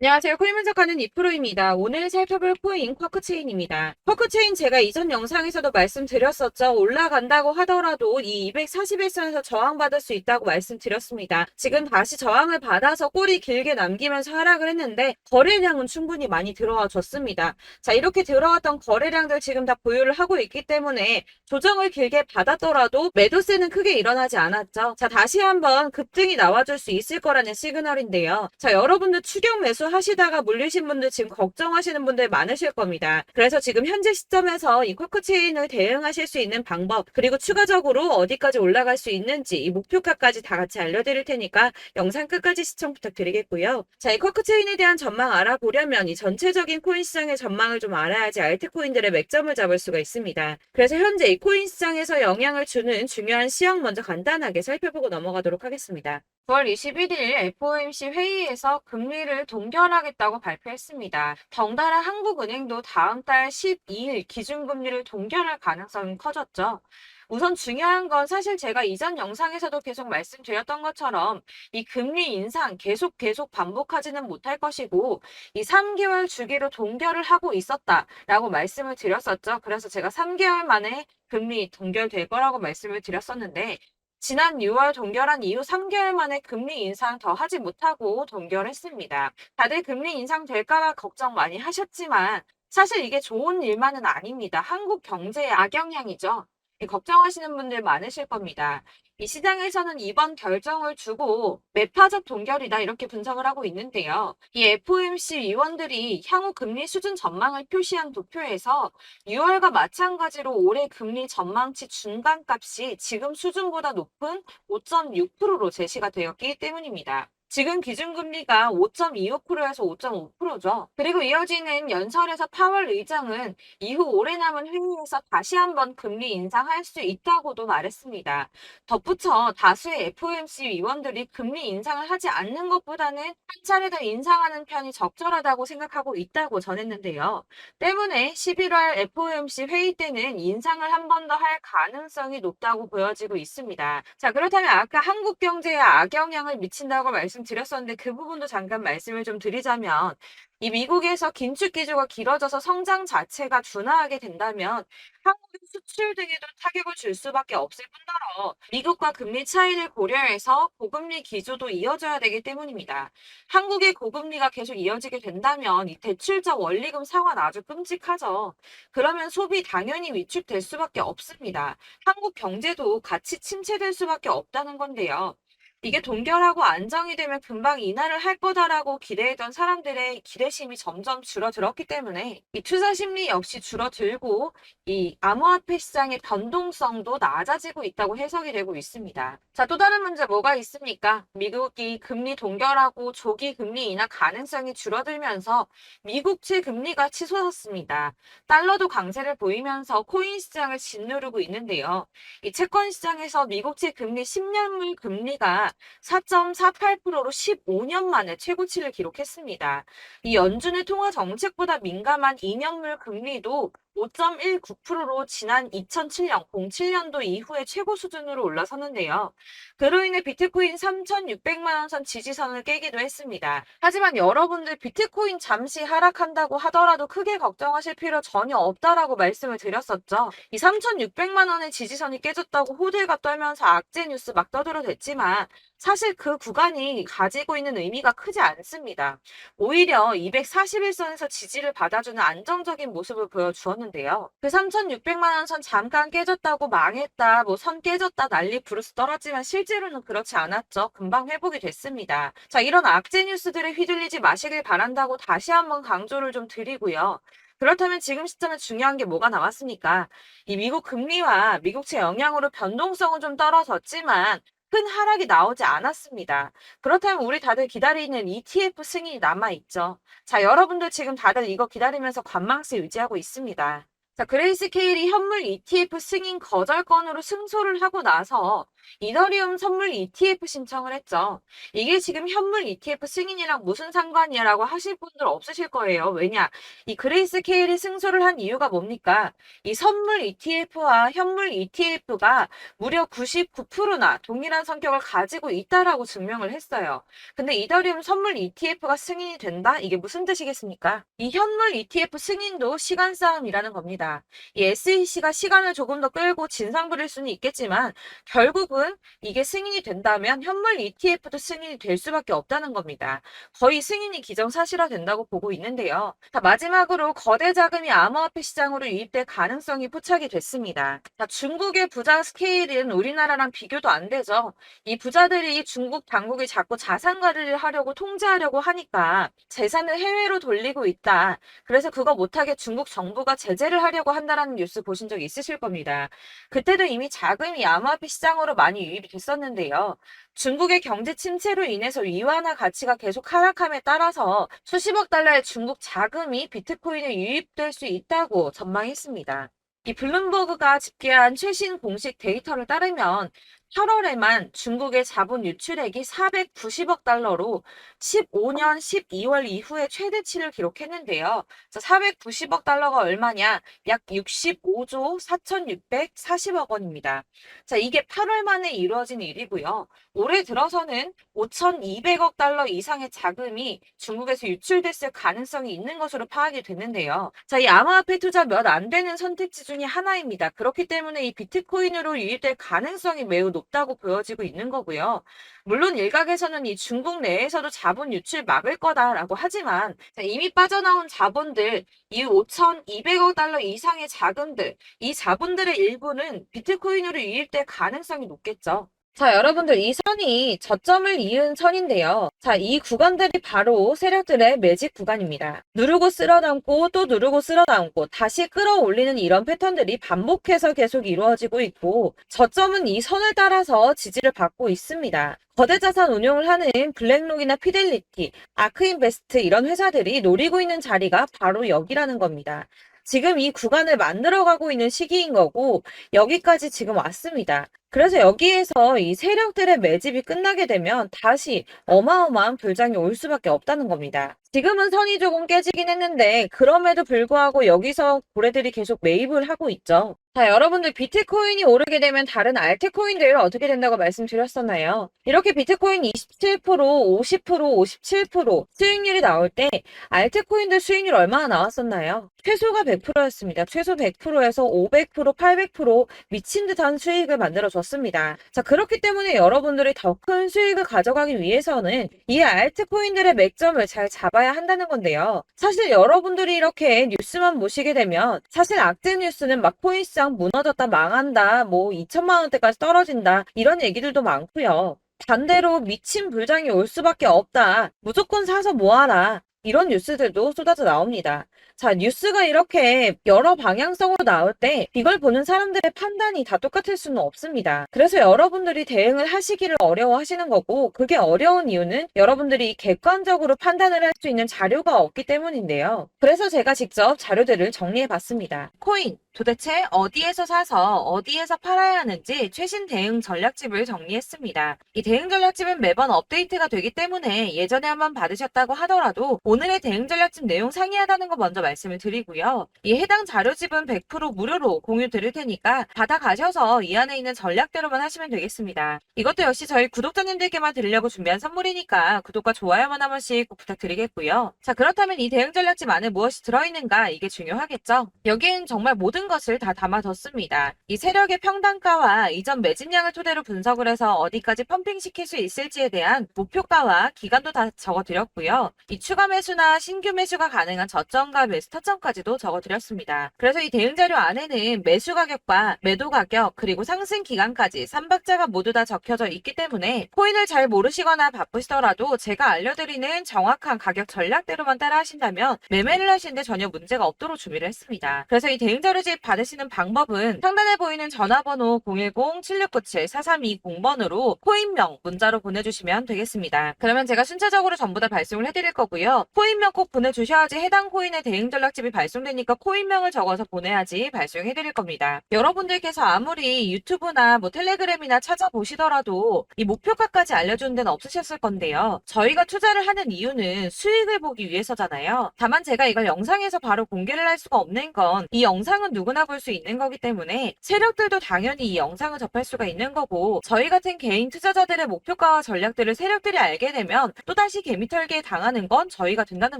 안녕하세요. 코인 분석하는 이프로입니다. 오늘 살펴볼 코인 쿼크체인입니다. 쿼크체인 제가 이전 영상에서도 말씀드렸었죠. 올라간다고 하더라도 이 241선에서 저항받을 수 있다고 말씀드렸습니다. 지금 다시 저항을 받아서 꼬리 길게 남기면서 하락을 했는데 거래량은 충분히 많이 들어와 줬습니다. 자, 이렇게 들어왔던 거래량들 지금 다 보유를 하고 있기 때문에 조정을 길게 받았더라도 매도세는 크게 일어나지 않았죠. 자, 다시 한번 급등이 나와줄 수 있을 거라는 시그널인데요. 자, 여러분들 추격 매수 하시다가 물리신 분들 지금 걱정하시는 분들 많으실 겁니다. 그래서 지금 현재 시점에서 이 쿼크체인을 대응하실 수 있는 방법, 그리고 추가적으로 어디까지 올라갈 수 있는지 이 목표가까지 다 같이 알려드릴 테니까 영상 끝까지 시청 부탁드리겠고요. 자, 이 쿼크체인에 대한 전망 알아보려면 이 전체적인 코인 시장의 전망을 좀 알아야지 알트코인들의 맥점을 잡을 수가 있습니다. 그래서 현재 이 코인 시장에서 영향을 주는 중요한 시황 먼저 간단하게 살펴보고 넘어가도록 하겠습니다. 9월 21일 FOMC 회의에서 금리를 동결하겠다고 발표했습니다. 덩달아 한국은행도 다음 달 12일 기준금리를 동결할 가능성이 커졌죠. 우선 중요한 건 사실 제가 이전 영상에서도 계속 말씀드렸던 것처럼 이 금리 인상 계속 반복하지는 못할 것이고 이 3개월 주기로 동결을 하고 있었다라고 말씀을 드렸었죠. 그래서 제가 3개월 만에 금리 동결될 거라고 말씀을 드렸었는데 지난 6월 동결한 이후 3개월 만에 금리 인상 더 하지 못하고 동결했습니다. 다들 금리 인상 될까봐 걱정 많이 하셨지만 사실 이게 좋은 일만은 아닙니다. 한국 경제에 악영향이죠. 걱정하시는 분들 많으실 겁니다. 이 시장에서는 이번 결정을 두고 매파적 동결이다 이렇게 분석을 하고 있는데요. 이 FOMC 위원들이 향후 금리 수준 전망을 표시한 도표에서 6월과 마찬가지로 올해 금리 전망치 중간값이 지금 수준보다 높은 5.6%로 제시가 되었기 때문입니다. 지금 기준금리가 5.25%에서 5.5%죠. 그리고 이어지는 연설에서 파월 의장은 이후 올해 남은 회의에서 다시 한번 금리 인상할 수 있다고도 말했습니다. 덧붙여 다수의 FOMC 위원들이 금리 인상을 하지 않는 것보다는 한 차례 더 인상하는 편이 적절하다고 생각하고 있다고 전했는데요. 때문에 11월 FOMC 회의 때는 인상을 한 번 더 할 가능성이 높다고 보여지고 있습니다. 자, 그렇다면 아까 한국 경제에 악영향을 미친다고 말씀드렸었는데 그 부분도 잠깐 말씀을 좀 드리자면 이 미국에서 긴축 기조가 길어져서 성장 자체가 둔화하게 된다면 한국의 수출 등에도 타격을 줄 수밖에 없을 뿐더러 미국과 금리 차이를 고려해서 고금리 기조도 이어져야 되기 때문입니다. 한국의 고금리가 계속 이어지게 된다면 이 대출자 원리금 상환 아주 끔찍하죠. 그러면 소비 당연히 위축될 수밖에 없습니다. 한국 경제도 같이 침체될 수밖에 없다는 건데요. 이게 동결하고 안정이 되면 금방 인하를 할 거다라고 기대했던 사람들의 기대심이 점점 줄어들었기 때문에 이 투자 심리 역시 줄어들고 이 암호화폐 시장의 변동성도 낮아지고 있다고 해석이 되고 있습니다. 자, 또 다른 문제 뭐가 있습니까? 미국이 금리 동결하고 조기 금리 인하 가능성이 줄어들면서 미국채 금리가 치솟았습니다. 달러도 강세를 보이면서 코인 시장을 짓누르고 있는데요. 이 채권 시장에서 미국채 금리 10년물 금리가 4.48%로 15년 만에 최고치를 기록했습니다. 이 연준의 통화 정책보다 민감한 2년물 금리도 5.19%로 지난 2007년, 07년도 이후에 최고 수준으로 올라섰는데요. 그로 인해 비트코인 3,600만 원 선 지지선을 깨기도 했습니다. 하지만 여러분들 비트코인 잠시 하락한다고 하더라도 크게 걱정하실 필요 전혀 없다라고 말씀을 드렸었죠. 이 3,600만 원의 지지선이 깨졌다고 호들갑 떨면서 악재 뉴스 막 떠들어댔지만 사실 그 구간이 가지고 있는 의미가 크지 않습니다. 오히려 241선에서 지지를 받아주는 안정적인 모습을 보여주었는데요. 그 3,600만 원 선 잠깐 깨졌다고 망했다, 뭐 선 깨졌다 난리 부르스 떨었지만 실제로는 그렇지 않았죠. 금방 회복이 됐습니다. 자, 이런 악재 뉴스들에 휘둘리지 마시길 바란다고 다시 한번 강조를 좀 드리고요. 그렇다면 지금 시점에 중요한 게 뭐가 남았습니까? 이 미국 금리와 미국채 영향으로 변동성은 좀 떨어졌지만 큰 하락이 나오지 않았습니다. 그렇다면 우리 다들 기다리는 ETF 승인이 남아있죠. 자, 여러분들 지금 다들 이거 기다리면서 관망세 유지하고 있습니다. 자, 그레이스케일이 현물 ETF 승인 거절 건으로 승소를 하고 나서 이더리움 선물 ETF 신청을 했죠. 이게 지금 현물 ETF 승인이랑 무슨 상관이야라고 하실 분들 없으실 거예요. 왜냐? 이 그레이스 케일이 승소를 한 이유가 뭡니까? 이 선물 ETF와 현물 ETF가 무려 99%나 동일한 성격을 가지고 있다라고 증명을 했어요. 근데 이더리움 선물 ETF가 승인이 된다? 이게 무슨 뜻이겠습니까? 이 현물 ETF 승인도 시간 싸움이라는 겁니다. 이 SEC가 시간을 조금 더 끌고 진상 부릴 수는 있겠지만 결국은 이게 승인이 된다면 현물 ETF도 승인이 될 수밖에 없다는 겁니다. 거의 승인이 기정사실화 된다고 보고 있는데요. 자, 마지막으로 거대 자금이 암호화폐 시장으로 유입될 가능성이 포착이 됐습니다. 자, 중국의 부자 스케일은 우리나라랑 비교도 안 되죠. 이 부자들이 중국 당국이 자꾸 자산 관리를 하려고 통제하려고 하니까 재산을 해외로 돌리고 있다. 그래서 그거 못하게 중국 정부가 제재를 하려고 한다라는 뉴스 보신 적 있으실 겁니다. 그때도 이미 자금이 암호화폐 시장으로 많이 유입이 됐었는데요. 중국의 경제 침체로 인해서 위안화 가치가 계속 하락함에 따라서 수십억 달러의 중국 자금이 비트코인에 유입될 수 있다고 전망했습니다. 이 블룸버그가 집계한 최신 공식 데이터를 따르면 8월에만 중국의 자본 유출액이 490억 달러로 15년 12월 이후에 최대치를 기록했는데요. 490억 달러가 얼마냐? 약 65조 4,640억 원입니다. 자, 이게 8월 만에 이루어진 일이고요. 올해 들어서는 5,200억 달러 이상의 자금이 중국에서 유출됐을 가능성이 있는 것으로 파악이 됐는데요. 자, 이 암호화폐 투자 몇 안 되는 선택지 중에 하나입니다. 그렇기 때문에 이 비트코인으로 유입될 가능성이 매우 높다고 보여지고 있는 거고요. 물론 일각에서는 이 중국 내에서도 자본 유출 막을 거다라고 하지만 이미 빠져나온 자본들, 이 5,200억 달러 이상의 자금들, 이 자본들의 일부는 비트코인으로 유입될 가능성이 높겠죠. 자, 여러분들 이 선이 저점을 이은 선인데요. 자, 이 구간들이 바로 세력들의 매직 구간입니다. 누르고 쓸어담고 또 누르고 쓸어담고 다시 끌어올리는 이런 패턴들이 반복해서 계속 이루어지고 있고 저점은 이 선을 따라서 지지를 받고 있습니다. 거대 자산 운용을 하는 블랙록이나 피델리티, 아크인베스트 이런 회사들이 노리고 있는 자리가 바로 여기라는 겁니다. 지금 이 구간을 만들어가고 있는 시기인 거고 여기까지 지금 왔습니다. 그래서 여기에서 이 세력들의 매집이 끝나게 되면 다시 어마어마한 불장이 올 수밖에 없다는 겁니다. 지금은 선이 조금 깨지긴 했는데 그럼에도 불구하고 여기서 고래들이 계속 매입을 하고 있죠. 자, 여러분들 비트코인이 오르게 되면 다른 알트코인들 어떻게 된다고 말씀드렸었나요? 이렇게 비트코인 27%, 50%, 57% 수익률이 나올 때 알트코인들 수익률 얼마나 나왔었나요? 최소가 100%였습니다. 최소 100%에서 500%, 800% 미친 듯한 수익을 만들어줬습니다. 자, 그렇기 때문에 여러분들이 더 큰 수익을 가져가기 위해서는 이 알트코인들의 맥점을 잘 잡아야 한다는 건데요. 사실 여러분들이 이렇게 뉴스만 보시게 되면 사실 악재 뉴스는 막 코인시장 무너졌다, 망한다, 뭐 2천만 원대까지 떨어진다 이런 얘기들도 많고요. 반대로 미친 불장이 올 수밖에 없다. 무조건 사서 모아라. 이런 뉴스들도 쏟아져 나옵니다. 자, 뉴스가 이렇게 여러 방향성으로 나올 때 이걸 보는 사람들의 판단이 다 똑같을 수는 없습니다. 그래서 여러분들이 대응을 하시기를 어려워하시는 거고 그게 어려운 이유는 여러분들이 객관적으로 판단을 할 수 있는 자료가 없기 때문인데요. 그래서 제가 직접 자료들을 정리해 봤습니다. 코인 도대체 어디에서 사서 어디에서 팔아야 하는지 최신 대응 전략집을 정리했습니다. 이 대응 전략집은 매번 업데이트가 되기 때문에 예전에 한번 받으셨다고 하더라도 오늘의 대응 전략집 내용 상이하다는 거 먼저 말씀을 드리고요. 이 해당 자료집은 100% 무료로 공유 드릴 테니까 받아가셔서 이 안에 있는 전략대로만 하시면 되겠습니다. 이것도 역시 저희 구독자님들께만 드리려고 준비한 선물이니까 구독과 좋아요만 한 번씩 꼭 부탁드리겠고요. 자, 그렇다면 이 대응 전략집 안에 무엇이 들어있는가 이게 중요하겠죠? 여기엔 정말 모든 것을 다 담아뒀습니다. 이 세력의 평단가와 이전 매집량을 토대로 분석을 해서 어디까지 펌핑시킬 수 있을지에 대한 목표가와 기간도 다 적어드렸고요. 이 추가 매수나 신규 매수가 가능한 저점과 매수 타점까지도 적어드렸습니다. 그래서 이 대응 자료 안에는 매수 가격과 매도 가격 그리고 상승 기간까지 3박자가 모두 다 적혀져 있기 때문에 코인을 잘 모르시거나 바쁘시더라도 제가 알려드리는 정확한 가격 전략대로만 따라 하신다면 매매를 하시는데 전혀 문제가 없도록 준비를 했습니다. 그래서 이 대응 자료집 멤버십 받으시는 방법은 상단에 보이는 전화번호 010-7697-4320번으로 코인명 문자로 보내주시면 되겠습니다. 그러면 제가 순차적으로 전부 다 발송을 해드릴 거고요. 코인명 꼭 보내주셔야지 해당 코인의 대응 전략집이 발송되니까 코인명을 적어서 보내야지 발송해드릴 겁니다. 여러분들께서 아무리 유튜브나 뭐 텔레그램이나 찾아보시더라도 이 목표가까지 알려주는 데는 없으셨을 건데요. 저희가 투자를 하는 이유는 수익을 보기 위해서잖아요. 다만 제가 이걸 영상에서 바로 공개를 할 수가 없는 건 이 영상은 누구나 볼 수 있는 거기 때문에 세력들도 당연히 이 영상을 접할 수가 있는 거고, 저희 같은 개인 투자자들의 목표가와 전략들을 세력들이 알게 되면 또다시 개미털기에 당하는 건 저희가 된다는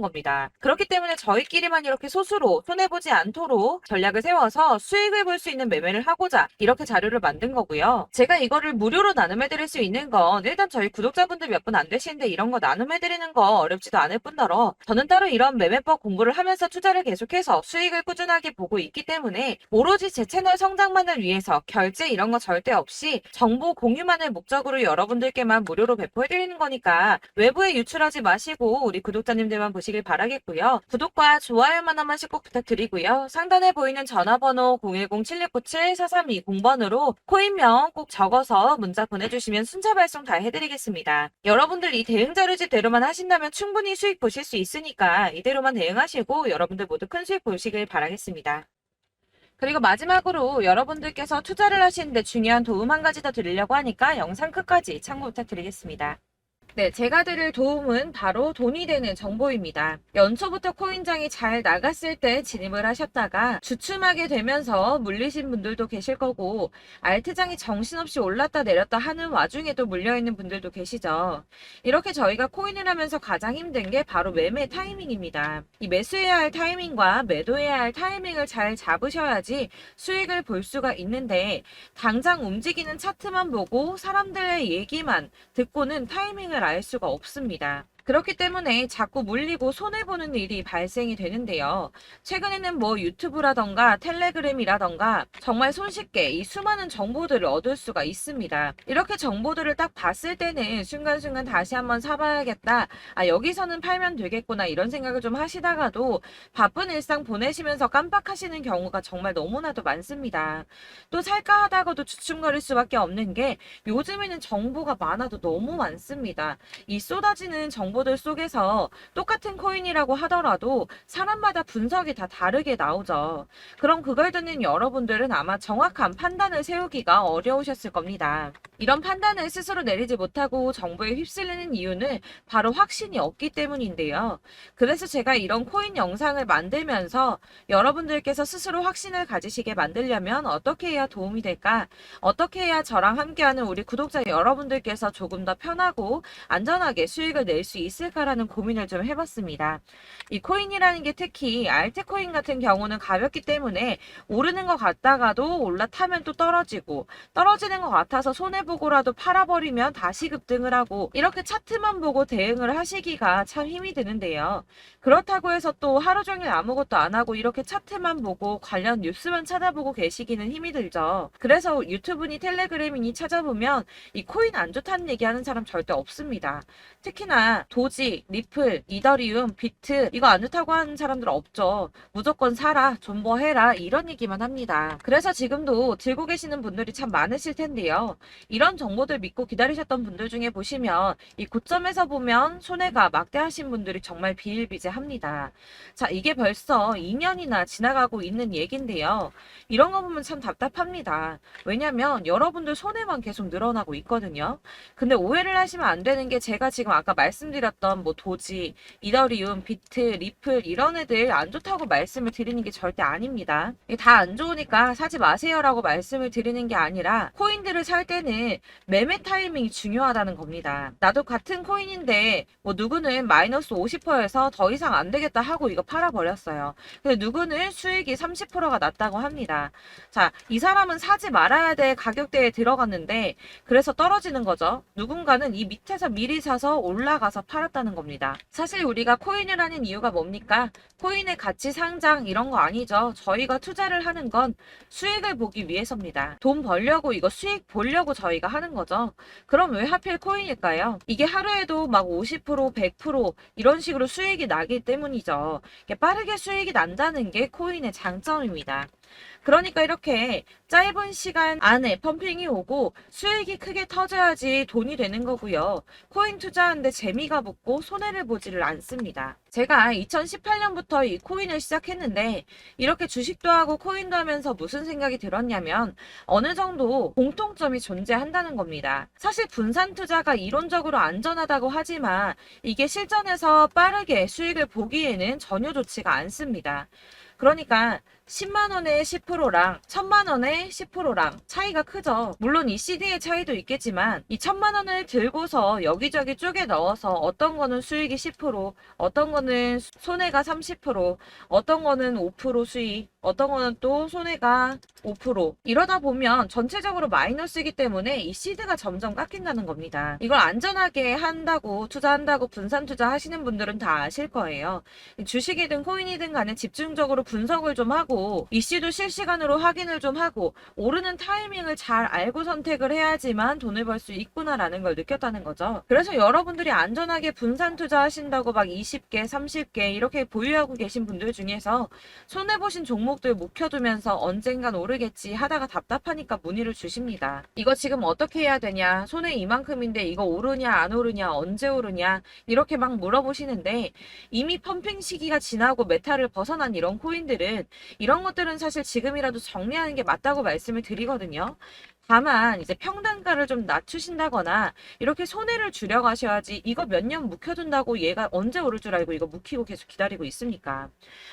겁니다. 그렇기 때문에 저희끼리만 이렇게 소수로 손해보지 않도록 전략을 세워서 수익을 볼 수 있는 매매를 하고자 이렇게 자료를 만든 거고요. 제가 이거를 무료로 나눔해드릴 수 있는 건 일단 저희 구독자분들 몇 분 안 되시는데 이런 거 나눔해드리는 거 어렵지도 않을 뿐더러 저는 따로 이런 매매법 공부를 하면서 투자를 계속해서 수익을 꾸준하게 보고 있기 때문에 오로지 제 채널 성장만을 위해서 결제 이런 거 절대 없이 정보 공유만을 목적으로 여러분들께만 무료로 배포해드리는 거니까 외부에 유출하지 마시고 우리 구독자님들만 보시길 바라겠고요. 구독과 좋아요만 한 번씩 꼭 부탁드리고요. 상단에 보이는 전화번호 010-7697-4320번으로 코인명 꼭 적어서 문자 보내주시면 순차 발송 다 해드리겠습니다. 여러분들 이 대응 자료집대로만 하신다면 충분히 수익 보실 수 있으니까 이대로만 대응하시고 여러분들 모두 큰 수익 보시길 바라겠습니다. 그리고 마지막으로 여러분들께서 투자를 하시는데 중요한 도움 한 가지 더 드리려고 하니까 영상 끝까지 참고 부탁드리겠습니다. 네, 제가 드릴 도움은 바로 돈이 되는 정보입니다. 연초부터 코인장이 잘 나갔을 때 진입을 하셨다가 주춤하게 되면서 물리신 분들도 계실 거고, 알트장이 정신없이 올랐다 내렸다 하는 와중에도 물려있는 분들도 계시죠. 이렇게 저희가 코인을 하면서 가장 힘든 게 바로 매매 타이밍입니다. 이 매수해야 할 타이밍과 매도해야 할 타이밍을 잘 잡으셔야지 수익을 볼 수가 있는데, 당장 움직이는 차트만 보고 사람들의 얘기만 듣고는 타이밍을 알 수가 없습니다. 그렇기 때문에 자꾸 물리고 손해보는 일이 발생이 되는데요. 최근에는 뭐 유튜브라던가 텔레그램이라던가 정말 손쉽게 이 수많은 정보들을 얻을 수가 있습니다. 이렇게 정보들을 딱 봤을 때는 순간순간 다시 한번 사봐야겠다, 아 여기서는 팔면 되겠구나 이런 생각을 좀 하시다가도 바쁜 일상 보내시면서 깜빡하시는 경우가 정말 너무나도 많습니다. 또 살까 하다가도 주춤거릴 수밖에 없는 게 요즘에는 정보가 많아도 너무 많습니다. 이 쏟아지는 정보들 속에서 똑같은 코인이라고 하더라도 사람마다 분석이 다 다르게 나오죠. 그럼 그걸 듣는 여러분들은 아마 정확한 판단을 세우기가 어려우셨을 겁니다. 이런 판단을 스스로 내리지 못하고 정보에 휩쓸리는 이유는 바로 확신이 없기 때문인데요. 그래서 제가 이런 코인 영상을 만들면서 여러분들께서 스스로 확신을 가지시게 만들려면 어떻게 해야 도움이 될까? 어떻게 해야 저랑 함께하는 우리 구독자 여러분들께서 조금 더 편하고 안전하게 수익을 낼 수 있을까라는 고민을 좀 해봤습니다. 이 코인이라는 게 특히 알트코인 같은 경우는 가볍기 때문에 오르는 것 같다가도 올라타면 또 떨어지고, 떨어지는 것 같아서 손해보고라도 팔아버리면 다시 급등을 하고, 이렇게 차트만 보고 대응을 하시기가 참 힘이 드는데요. 그렇다고 해서 또 하루 종일 아무것도 안 하고 이렇게 차트만 보고 관련 뉴스만 찾아보고 계시기는 힘이 들죠. 그래서 유튜브니 텔레그램이니 찾아보면 이 코인 안 좋다는 얘기하는 사람 절대 없습니다. 특히나 도지, 리플, 이더리움, 비트 이거 안 좋다고 하는 사람들 없죠. 무조건 사라, 존버해라 이런 얘기만 합니다. 그래서 지금도 들고 계시는 분들이 참 많으실 텐데요. 이런 정보들 믿고 기다리셨던 분들 중에 보시면 이 고점에서 보면 손해가 막대하신 분들이 정말 비일비재합니다. 자, 이게 벌써 2년이나 지나가고 있는 얘긴데요. 이런 거 보면 참 답답합니다. 왜냐면 여러분들 손해만 계속 늘어나고 있거든요. 근데 오해를 하시면 안 되는 게, 제가 지금 아까 말씀드렸던 뭐 도지, 이더리움, 비트, 리플 이런 애들 안 좋다고 말씀을 드리는 게 절대 아닙니다. 다 안 좋으니까 사지 마세요라고 말씀을 드리는 게 아니라, 코인들을 살 때는 매매 타이밍이 중요하다는 겁니다. 나도 같은 코인인데 뭐 누구는 마이너스 50%에서 더 이상 안 되겠다 하고 이거 팔아버렸어요. 근데 누구는 수익이 30%가 났다고 합니다. 자, 이 사람은 사지 말아야 될 가격대에 들어갔는데 그래서 떨어지는 거죠. 누군가는 이 밑에서 미리 사서 올라가서 팔았다는 겁니다. 사실 우리가 코인을 하는 이유가 뭡니까? 코인의 가치 상장 이런 거 아니죠. 저희가 투자를 하는 건 수익을 보기 위해서입니다. 돈 벌려고, 이거 수익 보려고 저희가 하는 거죠. 그럼 왜 하필 코인일까요? 이게 하루에도 막 50%, 100% 이런 식으로 수익이 나기 때문이죠. 빠르게 수익이 난다는 게 코인의 장점입니다. 그러니까 이렇게 짧은 시간 안에 펌핑이 오고 수익이 크게 터져야지 돈이 되는 거고요. 코인 투자하는데 재미가 붙고 손해를 보지를 않습니다. 제가 2018년부터 이 코인을 시작했는데 이렇게 주식도 하고 코인도 하면서 무슨 생각이 들었냐면 어느 정도 공통점이 존재한다는 겁니다. 사실 분산 투자가 이론적으로 안전하다고 하지만 이게 실전에서 빠르게 수익을 보기에는 전혀 좋지가 않습니다. 그러니까 10만원에 10%랑 1000만원에 10%랑 차이가 크죠. 물론 이 CD의 차이도 있겠지만 이 1000만원을 들고서 여기저기 쪼개 넣어서 어떤 거는 수익이 10%, 어떤 거는 손해가 30%, 어떤 거는 5% 수익, 어떤 거는 또 손해가 5%. 이러다 보면 전체적으로 마이너스이기 때문에 이 시드가 점점 깎인다는 겁니다. 이걸 안전하게 한다고 투자한다고 분산 투자하시는 분들은 다 아실 거예요. 주식이든 코인이든 간에 집중적으로 분석을 좀 하고 이슈도 실시간으로 확인을 좀 하고 오르는 타이밍을 잘 알고 선택을 해야지만 돈을 벌 수 있구나라는 걸 느꼈다는 거죠. 그래서 여러분들이 안전하게 분산 투자하신다고 막 20개, 30개 이렇게 보유하고 계신 분들 중에서 손해보신 종목들 묵혀두면서 언젠간 오르겠지 하다가 답답하니까 문의를 주십니다. 이거 지금 어떻게 해야 되냐? 손해 이만큼인데 이거 오르냐 안 오르냐 언제 오르냐 이렇게 막 물어보시는데 이미 펌핑 시기가 지나고 메타를 벗어난 이런 코인들은 이런 것들은 사실 지금이라도 정리하는 게 맞다고 말씀을 드리거든요. 다만 이제 평단가를 좀 낮추신다거나 이렇게 손해를 줄여가셔야지 이거 몇 년 묵혀둔다고 얘가 언제 오를 줄 알고 이거 묵히고 계속 기다리고 있습니까?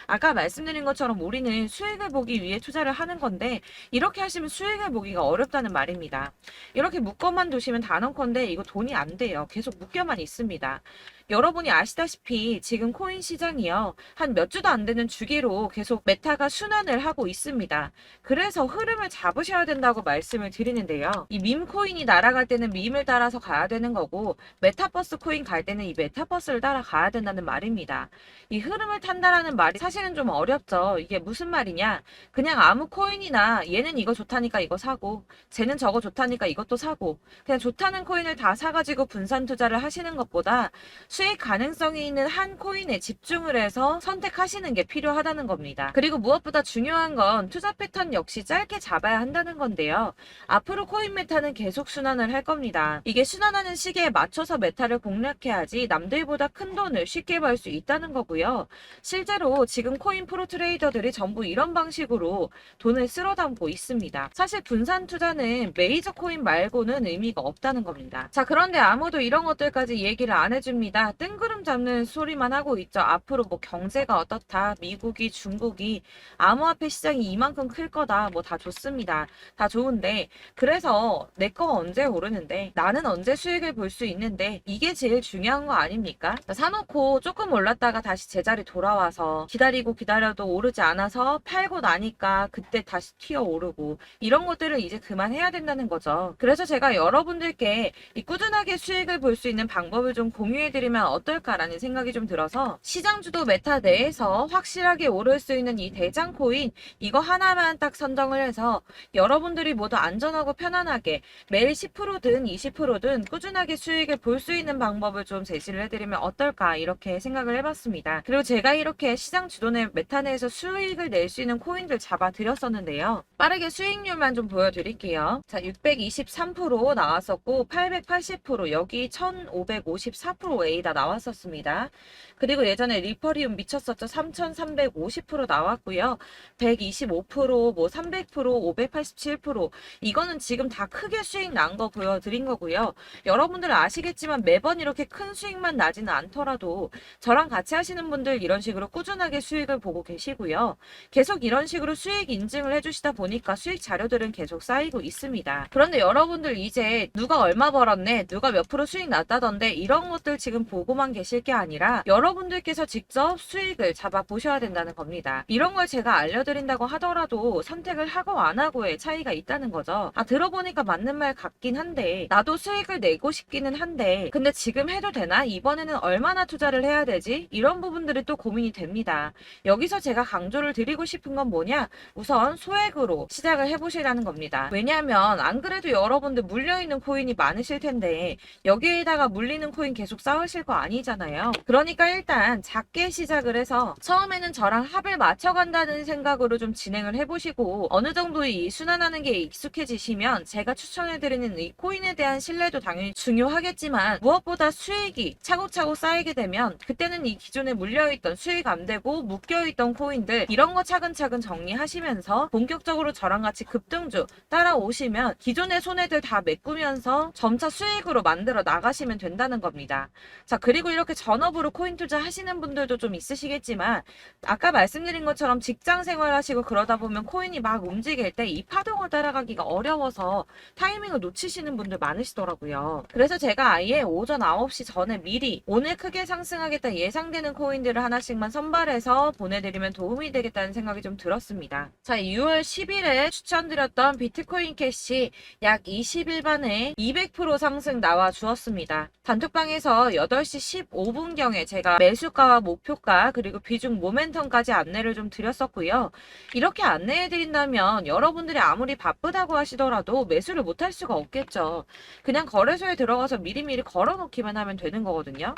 아까 말씀드린 것처럼 우리는 수익을 보기 위해 투자를 하는 건데 이렇게 하시면 수익을 보기가 어렵다는 말입니다. 이렇게 묶어만 두시면 단언컨대 이거 돈이 안 돼요. 계속 묶여만 있습니다. 여러분이 아시다시피 지금 코인 시장이요. 한 몇 주도 안 되는 주기로 계속 메타가 순환을 하고 있습니다. 그래서 흐름을 잡으셔야 된다고 말씀을 드리는데요. 이 밈 코인이 날아갈 때는 밈을 따라서 가야 되는 거고 메타버스 코인 갈 때는 이 메타버스를 따라가야 된다는 말입니다. 이 흐름을 탄다라는 말이 사실은 좀 어렵죠. 이게 무슨 말이냐? 그냥 아무 코인이나 얘는 이거 좋다니까 이거 사고 쟤는 저거 좋다니까 이것도 사고 그냥 좋다는 코인을 다 사가지고 분산 투자를 하시는 것보다 수익 가능성이 있는 한 코인에 집중을 해서 선택하시는 게 필요하다는 겁니다. 그리고 무엇보다 중요한 건 투자 패턴 역시 짧게 잡아야 한다는 건데요. 앞으로 코인 메타는 계속 순환을 할 겁니다. 이게 순환하는 시기에 맞춰서 메타를 공략해야지 남들보다 큰 돈을 쉽게 벌 수 있다는 거고요. 실제로 지금 코인 프로 트레이더들이 전부 이런 방식으로 돈을 쓸어 담고 있습니다. 사실 분산 투자는 메이저 코인 말고는 의미가 없다는 겁니다. 자, 그런데 아무도 이런 것들까지 얘기를 안 해줍니다. 뜬구름 잡는 소리만 하고 있죠. 앞으로 뭐 경제가 어떻다, 미국이, 중국이, 암호화폐 시장이 이만큼 클 거다, 뭐 다 좋습니다. 다 좋은데, 그래서 내 거 언제 오르는데, 나는 언제 수익을 볼 수 있는데, 이게 제일 중요한 거 아닙니까? 사놓고 조금 올랐다가 다시 제자리 돌아와서 기다리고 기다려도 오르지 않아서 팔고 나니까 그때 다시 튀어 오르고, 이런 것들을 이제 그만해야 된다는 거죠. 그래서 제가 여러분들께 이 꾸준하게 수익을 볼 수 있는 방법을 좀 공유해드리면 어떨까라는 생각이 좀 들어서 시장주도 메타 내에서 확실하게 오를 수 있는 이 대장 코인 이거 하나만 딱 선정을 해서 여러분들이 모두 안전하고 편안하게 매일 10%든 20%든 꾸준하게 수익을 볼 수 있는 방법을 좀 제시를 해드리면 어떨까 이렇게 생각을 해봤습니다. 그리고 제가 이렇게 시장 주도내 메타 내에서 수익을 낼 수 있는 코인들 잡아드렸었는데요. 빠르게 수익률만 좀 보여드릴게요. 자, 623% 나왔었고 880% 여기 1554%A다 나왔었습니다. 그리고 예전에 리퍼리움 미쳤었죠. 3350% 나왔고요. 125%, 뭐 300%, 587% 이거는 지금 다 크게 수익 난 거 보여드린 거고요. 여러분들 아시겠지만 매번 이렇게 큰 수익만 나지는 않더라도 저랑 같이 하시는 분들 이런 식으로 꾸준하게 수익을 보고 계시고요. 계속 이런 식으로 수익 인증을 해주시다 보니까 수익 자료들은 계속 쌓이고 있습니다. 그런데 여러분들 이제 누가 얼마 벌었네, 누가 몇 프로 수익 났다던데 이런 것들 지금 보고만 계실 게 아니라 여러분들께서 직접 수익을 잡아 보셔야 된다는 겁니다. 이런 걸 제가 알려드린다고 하더라도 선택을 하고 안 하고의 차이가 있다는 거죠. 아, 들어보니까 맞는 말 같긴 한데 나도 수익을 내고 싶기는 한데 근데 지금 해도 되나? 이번에는 얼마나 투자를 해야 되지? 이런 부분들이 또 고민이 됩니다. 여기서 제가 강조를 드리고 싶은 건 뭐냐? 우선 소액으로 시작을 해보시라는 겁니다. 왜냐하면 안 그래도 여러분들 물려있는 코인이 많으실 텐데 여기에다가 물리는 코인 계속 쌓으실 하실 거 아니잖아요. 그러니까 일단 작게 시작을 해서 처음에는 저랑 합을 맞춰간다는 생각으로 좀 진행을 해보시고 어느 정도 이 순환하는 게 익숙해지시면 제가 추천해드리는 이 코인에 대한 신뢰도 당연히 중요하겠지만 무엇보다 수익이 차곡차곡 쌓이게 되면 그때는 이 기존에 물려있던 수익 안 되고 묶여있던 코인들 이런 거 차근차근 정리하시면서 본격적으로 저랑 같이 급등주 따라오시면 기존의 손해들 다 메꾸면서 점차 수익으로 만들어 나가시면 된다는 겁니다. 자, 그리고 이렇게 전업으로 코인 투자 하시는 분들도 좀 있으시겠지만 아까 말씀드린 것처럼 직장 생활 하시고 그러다 보면 코인이 막 움직일 때 이 파동을 따라가기가 어려워서 타이밍을 놓치시는 분들 많으시더라고요. 그래서 제가 아예 오전 9시 전에 미리 오늘 크게 상승하겠다 예상되는 코인들을 하나씩만 선발해서 보내드리면 도움이 되겠다는 생각이 좀 들었습니다. 자, 6월 10일에 추천드렸던 비트코인 캐시 약 20일 만에 200% 상승 나와 주었습니다. 단톡방에서 8시 15분경에 제가 매수가와 목표가 그리고 비중 모멘텀까지 안내를 좀 드렸었고요. 이렇게 안내해드린다면 여러분들이 아무리 바쁘다고 하시더라도 매수를 못할 수가 없겠죠. 그냥 거래소에 들어가서 미리미리 걸어놓기만 하면 되는 거거든요.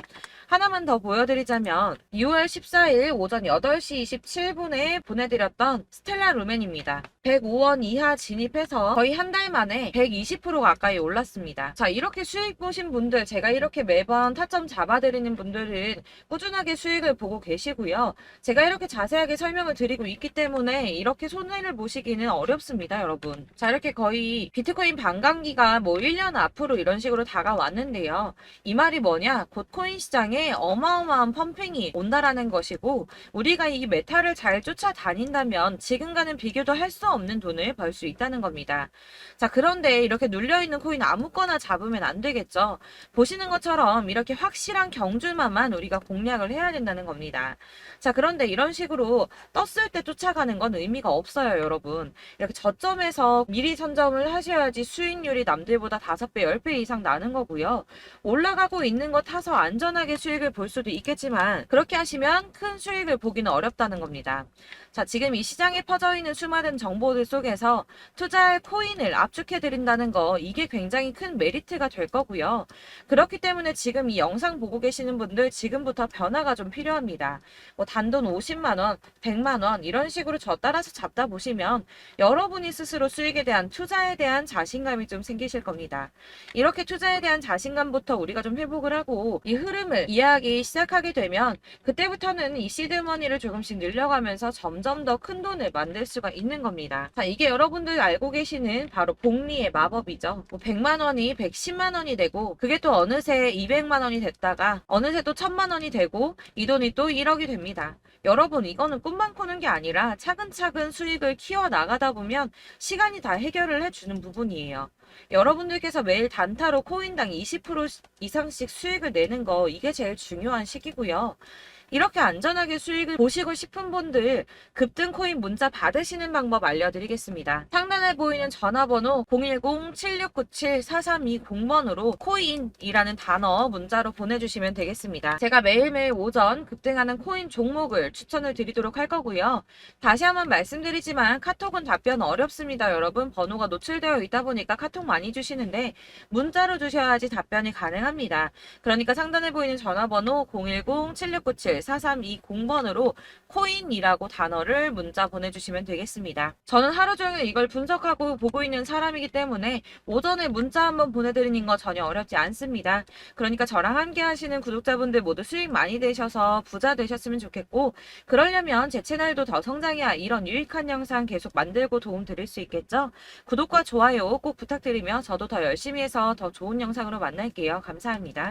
하나만 더 보여드리자면 6월 14일 오전 8시 27분에 보내드렸던 스텔라 루멘입니다. 105원 이하 진입해서 거의 한 달 만에 120% 가까이 올랐습니다. 자, 이렇게 수익 보신 분들, 제가 이렇게 매번 타점 잡아드리는 분들은 꾸준하게 수익을 보고 계시고요. 제가 이렇게 자세하게 설명을 드리고 있기 때문에 이렇게 손해를 보시기는 어렵습니다, 여러분. 자, 이렇게 거의 비트코인 반감기가 뭐 1년 앞으로 이런 식으로 다가왔는데요. 이 말이 뭐냐? 곧 코인 시장에 어마어마한 펌핑이 온다라는 것이고 우리가 이 메타를 잘 쫓아다닌다면 지금과는 비교도 할 수 없는 돈을 벌 수 있다는 겁니다. 자, 그런데 이렇게 눌려있는 코인 아무거나 잡으면 안 되겠죠. 보시는 것처럼 이렇게 확실한 경주만만 우리가 공략을 해야 된다는 겁니다. 자, 그런데 이런 식으로 떴을 때 쫓아가는 건 의미가 없어요, 여러분. 이렇게 저점에서 미리 선점을 하셔야지 수익률이 남들보다 5배, 10배 이상 나는 거고요. 올라가고 있는 거 타서 안전하게 수익을 볼 수도 있겠지만 그렇게 하시면 큰 수익을 보기는 어렵다는 겁니다. 자, 지금 이 시장에 퍼져 있는 수많은 정보들 속에서 투자할 코인을 압축해드린다는 거 이게 굉장히 큰 메리트가 될 거고요. 그렇기 때문에 지금 이 영상 보고 계시는 분들 지금부터 변화가 좀 필요합니다. 뭐 단돈 50만원, 100만원 이런 식으로 저 따라서 잡다 보시면 여러분이 스스로 수익에 대한 투자에 대한 자신감이 좀 생기실 겁니다. 이렇게 투자에 대한 자신감부터 우리가 좀 회복을 하고 이 흐름을 이해하기 시작하게 되면 그때부터는 이 시드머니를 조금씩 늘려가면서 점점 더 큰 돈을 만들 수가 있는 겁니다. 자, 이게 여러분들 알고 계시는 바로 복리의 마법이죠. 뭐 100만원이 110만원이 되고 그게 또 어느새 200만원이 됐다가 어느새 또 1000만원이 되고 이 돈이 또 1억이 됩니다. 여러분, 이거는 꿈만 꾸는 게 아니라 차근차근 수익을 키워 나가다 보면 시간이 다 해결을 해주는 부분이에요. 여러분들께서 매일 단타로 코인당 20% 이상씩 수익을 내는 거 이게 제일 중요한 시기고요. 이렇게 안전하게 수익을 보시고 싶은 분들 급등 코인 문자 받으시는 방법 알려드리겠습니다. 상단에 보이는 전화번호 010-7697-4320번으로 코인이라는 단어 문자로 보내주시면 되겠습니다. 제가 매일매일 오전 급등하는 코인 종목을 추천을 드리도록 할 거고요. 다시 한번 말씀드리지만 카톡은 답변 어렵습니다. 여러분, 번호가 노출되어 있다 보니까 카톡 많이 주시는데 문자로 주셔야지 답변이 가능합니다. 그러니까 상단에 보이는 전화번호 010-7697-4320번으로 코인이라고 단어를 문자 보내주시면 되겠습니다. 저는 하루 종일 이걸 분석하고 보고 있는 사람이기 때문에 오전에 문자 한번 보내드리는 거 전혀 어렵지 않습니다. 그러니까 저랑 함께 하시는 구독자분들 모두 수익 많이 되셔서 부자 되셨으면 좋겠고 그러려면 제 채널도 더 성장해야 이런 유익한 영상 계속 만들고 도움 드릴 수 있겠죠? 구독과 좋아요 꼭 부탁드리며 저도 더 열심히 해서 더 좋은 영상으로 만날게요. 감사합니다.